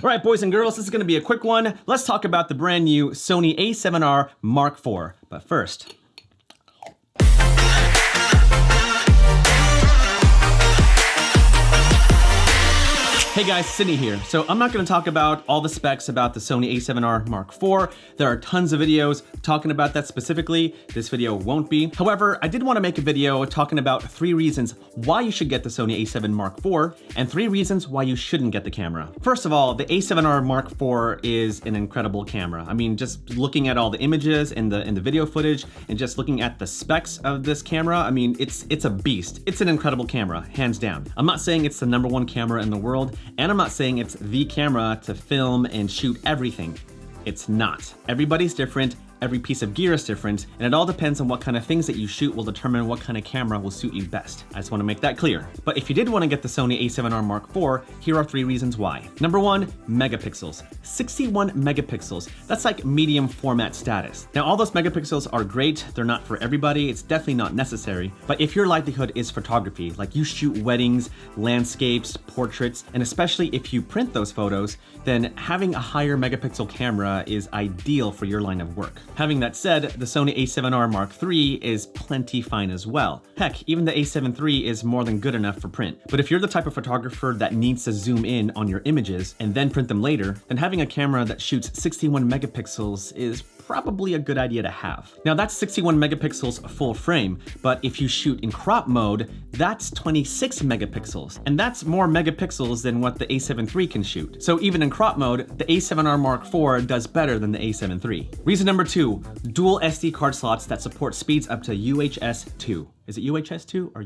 All right, boys and girls, this is gonna be a quick one. Let's talk about the brand new Sony A7R Mark IV. But first, hey guys, Sidney here. So I'm not gonna talk about all the specs about the Sony A7R Mark IV. There are tons of videos talking about that specifically. This video won't be. However, I did wanna make a video talking about 3 reasons why you should get the Sony A7 Mark IV and 3 reasons why you shouldn't get the camera. First of all, the A7R Mark IV is an incredible camera. I mean, just looking at all the images and the video footage and just looking at the specs of this camera, I mean, it's a beast. It's an incredible camera, hands down. I'm not saying it's the #1 camera in the world, and I'm not saying it's the camera to film and shoot everything. It's not. Everybody's different. Every piece of gear is different, and it all depends on what kind of things that you shoot will determine what kind of camera will suit you best. I just want to make that clear. But if you did want to get the Sony A7R Mark IV, here are 3 reasons why. Number 1, megapixels. 61 megapixels. That's like medium format status. Now, all those megapixels are great. They're not for everybody. It's definitely not necessary. But if your livelihood is photography, like you shoot weddings, landscapes, portraits, and especially if you print those photos, then having a higher megapixel camera is ideal for your line of work. Having that said, the Sony A7R Mark III is plenty fine as well. Heck, even the A7 III is more than good enough for print. But if you're the type of photographer that needs to zoom in on your images and then print them later, then having a camera that shoots 61 megapixels is probably a good idea to have. Now that's 61 megapixels full frame, but if you shoot in crop mode, that's 26 megapixels. And that's more megapixels than what the A7 III can shoot. So even in crop mode, the A7R Mark IV does better than the A7 III. Reason number 2, dual SD card slots that support speeds up to UHS 2. Is it UHS 2 or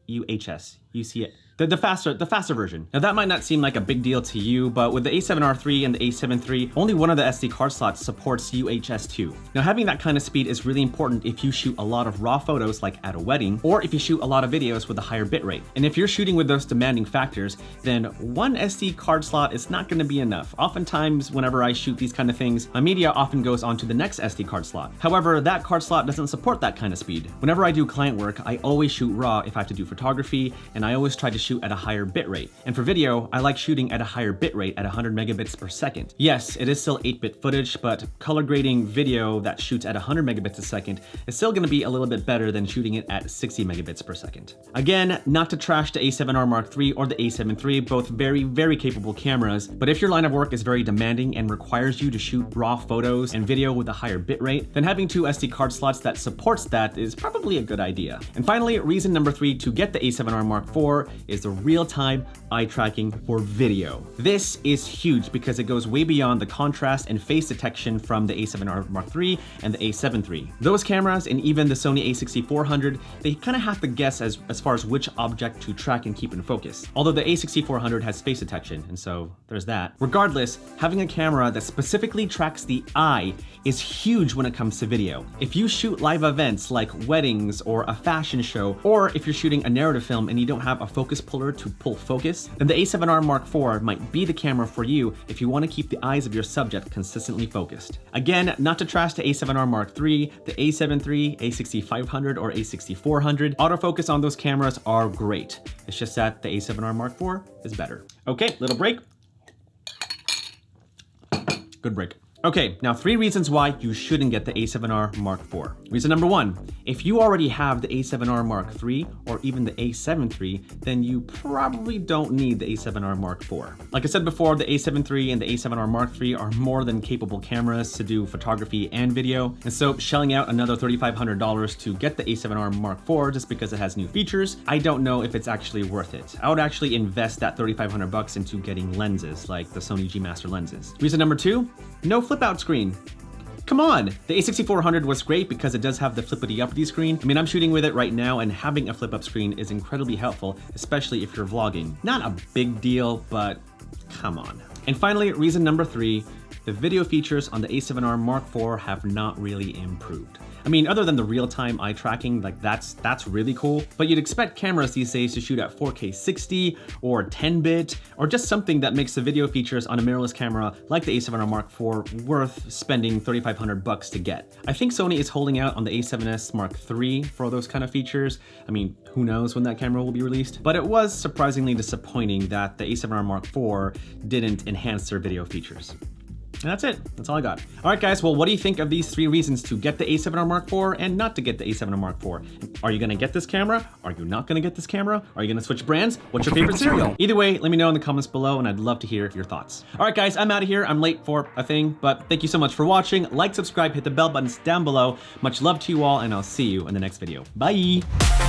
UHS? You see it. The faster version. Now that might not seem like a big deal to you, but with the A7R III and the A7 III, only one of the SD card slots supports UHS 2. Now having that kind of speed is really important if you shoot a lot of raw photos like at a wedding, or if you shoot a lot of videos with a higher bitrate. And if you're shooting with those demanding factors, then one SD card slot is not gonna be enough. Oftentimes, whenever I shoot these kind of things, my media often goes onto the next SD card slot. However, that card slot doesn't support that kind of speed. Whenever I do client work, I always shoot raw if I have to do photography, and I always try to shoot at a higher bitrate. And for video, I like shooting at a higher bitrate at 100 megabits per second. Yes, it is still 8-bit footage, but color grading video that shoots at 100 megabits a second is still gonna be a little bit better than shooting it at 60 megabits per second. Again, not to trash the A7R Mark III or the A7 III, both very, very capable cameras, but if your line of work is very demanding and requires you to shoot raw photos and video with a higher bitrate, then having 2 SD card slots that supports that is probably a good idea. And finally, reason number 3 to get the A7R Mark IV is the real-time eye tracking for video. This is huge because it goes way beyond the contrast and face detection from the A7R Mark III and the A7 III. Those cameras and even the Sony A6400, they kind of have to guess as far as which object to track and keep in focus. Although the A6400 has face detection, and so there's that. Regardless, having a camera that specifically tracks the eye is huge when it comes to video. If you shoot live events like weddings or a fashion show, or if you're shooting a narrative film and you don't have a focus puller to pull focus, then the A7R Mark IV might be the camera for you if you want to keep the eyes of your subject consistently focused. Again, not to trash the A7R Mark III, the A7 III, A6500, or A6400, autofocus on those cameras are great. It's just that the A7R Mark IV is better. Okay, little break. Good break. Okay, now 3 reasons why you shouldn't get the A7R Mark IV. Reason number 1, if you already have the A7R Mark III or even the A7 III, then you probably don't need the A7R Mark IV. Like I said before, the A7 III and the A7R Mark III are more than capable cameras to do photography and video, and so shelling out another $3,500 to get the A7R Mark IV just because it has new features, I don't know if it's actually worth it. I would actually invest that $3,500 into getting lenses like the Sony G Master lenses. Reason number 2, no flip out screen. Come on! The A6400 was great because it does have the flippity-uppity screen. I mean, I'm shooting with it right now, and having a flip-up screen is incredibly helpful, especially if you're vlogging. Not a big deal, but come on. And finally, reason number 3, the video features on the A7R Mark IV have not really improved. I mean, other than the real-time eye tracking, like that's really cool. But you'd expect cameras these days to shoot at 4K 60 or 10-bit, or just something that makes the video features on a mirrorless camera like the A7R Mark IV worth spending $3,500 to get. I think Sony is holding out on the A7S Mark III for those kind of features. I mean, who knows when that camera will be released? But it was surprisingly disappointing that the A7R Mark IV didn't enhance their video features. And that's it. That's all I got. All right, guys. Well, what do you think of these 3 reasons to get the A7R Mark IV and not to get the A7R Mark IV? Are you going to get this camera? Are you not going to get this camera? Are you going to switch brands? What's your favorite cereal? Either way, let me know in the comments below, and I'd love to hear your thoughts. All right, guys. I'm out of here. I'm late for a thing, but thank you so much for watching. Like, subscribe, hit the bell buttons down below. Much love to you all, and I'll see you in the next video. Bye.